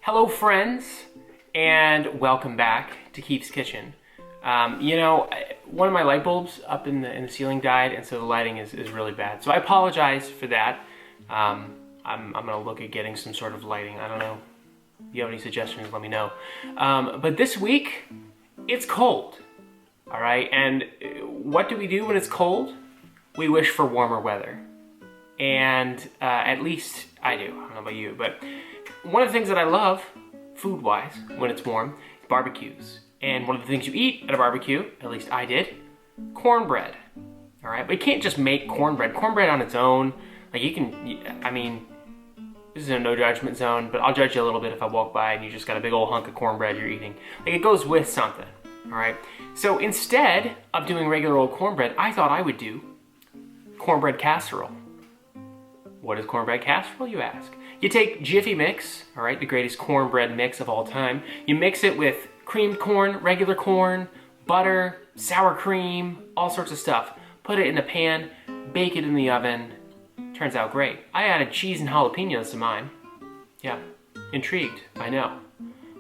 Hello friends, and welcome back to Keith's Kitchen. One of my light bulbs up in the ceiling died, and so the lighting is really bad. So I apologize for that. I'm gonna look at getting some sort of lighting. I don't know. If you have any suggestions, let me know. But this week, it's cold. All right, and what do we do when it's cold? We wish for warmer weather. And at least I do. I don't know about you, but one of the things that I love, food-wise, when it's warm, is barbecues. And one of the things you eat at a barbecue, at least I did, cornbread. All right, but you can't just make cornbread. Cornbread on its own, like you can, I mean, this is a no judgment zone, but I'll judge you a little bit if I walk by and you just got a big old hunk of cornbread you're eating. Like it goes with something, all right? So instead of doing regular old cornbread, I thought I would do cornbread casserole. What is cornbread casserole, you ask? You take Jiffy Mix, all right, the greatest cornbread mix of all time. You mix it with creamed corn, regular corn, butter, sour cream, all sorts of stuff. Put it in a pan, bake it in the oven. Turns out great. I added cheese and jalapeños to mine. Yeah, intrigued, I know.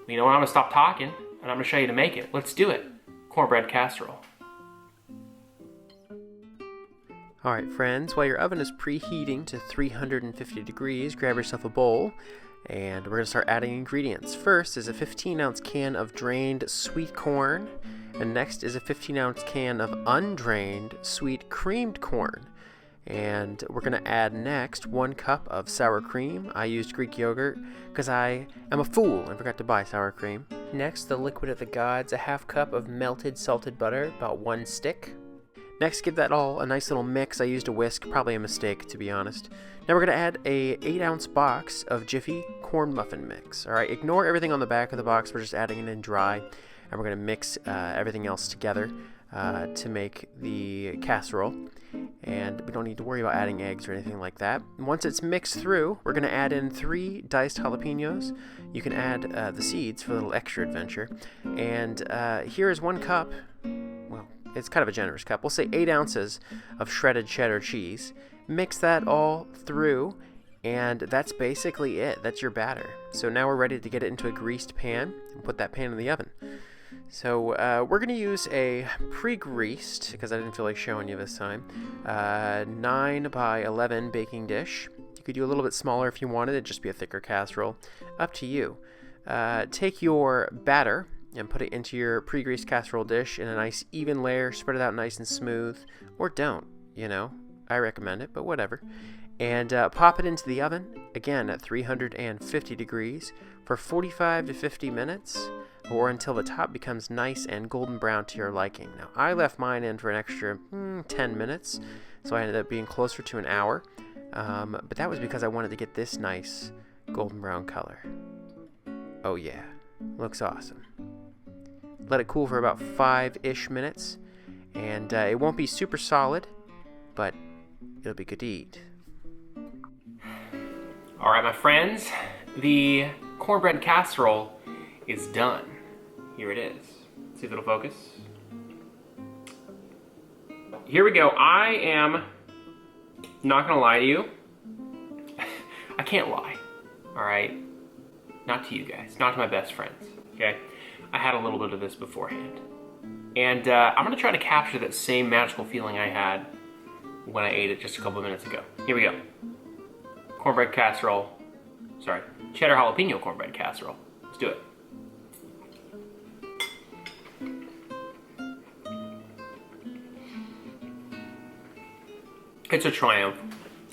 You know what, I'm gonna stop talking and I'm gonna show you to make it. Let's do it. Cornbread casserole. Alright friends, while your oven is preheating to 350 degrees, grab yourself a bowl and we're going to start adding ingredients. First is a 15-ounce can of drained sweet corn, and next is a 15-ounce can of undrained sweet creamed corn. And we're going to add next 1 cup of sour cream. I used Greek yogurt because I am a fool and forgot to buy sour cream. Next, the liquid of the gods, a half cup of melted salted butter, about 1 stick. Next, give that all a nice little mix. I used a whisk, probably a mistake to be honest. Now we're going to add a 8-ounce box of Jiffy corn muffin mix. Alright, ignore everything on the back of the box, we're just adding it in dry. And we're going to mix everything else together to make the casserole. And we don't need to worry about adding eggs or anything like that. Once it's mixed through, we're going to add in 3 diced jalapeños. You can add the seeds for a little extra adventure. And here is 1 cup, well, it's kind of a generous cup. We'll say 8 ounces of shredded cheddar cheese. Mix that all through, and that's basically it. That's your batter. So now we're ready to get it into a greased pan and put that pan in the oven. So we're going to use a pre-greased, because I didn't feel like showing you this time, 9 by 11 baking dish. You could do a little bit smaller if you wanted. It'd just be a thicker casserole. Up to you. Take your batter and put it into your pre-greased casserole dish in a nice even layer. Spread it out nice and smooth. Or don't, you know. I recommend it, but whatever. And pop it into the oven, again at 350 degrees, for 45 to 50 minutes, or until the top becomes nice and golden brown to your liking. Now, I left mine in for an extra 10 minutes, so I ended up being closer to an hour. But that was because I wanted to get this nice golden brown color. Oh yeah, looks awesome. Let it cool for about 5-ish minutes, and it won't be super solid, but it'll be good to eat. All right, my friends, the cornbread casserole is done. Here it is. See if it'll focus. Here we go. I am not gonna lie to you. I can't lie, all right? Not to you guys, not to my best friends, okay? I had a little bit of this beforehand. And I'm gonna try to capture that same magical feeling I had when I ate it just a couple of minutes ago. Here we go. Cornbread casserole. Sorry, cheddar jalapeno cornbread casserole. Let's do it. It's a triumph.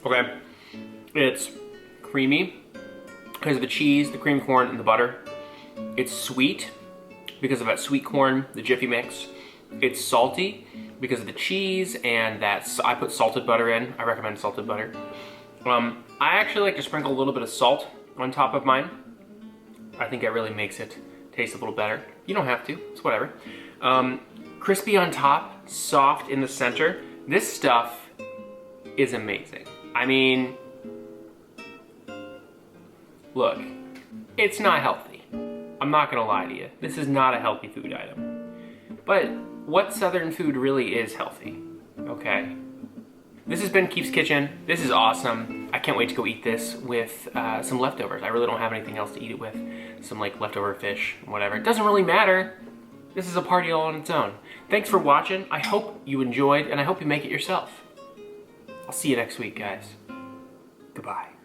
Okay. It's creamy because of the cheese, the cream corn, and the butter. It's sweet because of that sweet corn, the Jiffy Mix. It's salty because of the cheese and that I put salted butter in. I recommend salted butter. I actually like to sprinkle a little bit of salt on top of mine. I think it really makes it taste a little better. You don't have to, it's whatever. Crispy on top, soft in the center. This stuff is amazing. I mean, look, it's not healthy. I'm not gonna lie to you. This is not a healthy food item. But what Southern food really is healthy? Okay. This has been Keith's Kitchen. This is awesome. I can't wait to go eat this with some leftovers. I really don't have anything else to eat it with. Some like leftover fish, whatever. It doesn't really matter. This is a party all on its own. Thanks for watching. I hope you enjoyed, and I hope you make it yourself. I'll see you next week, guys. Goodbye.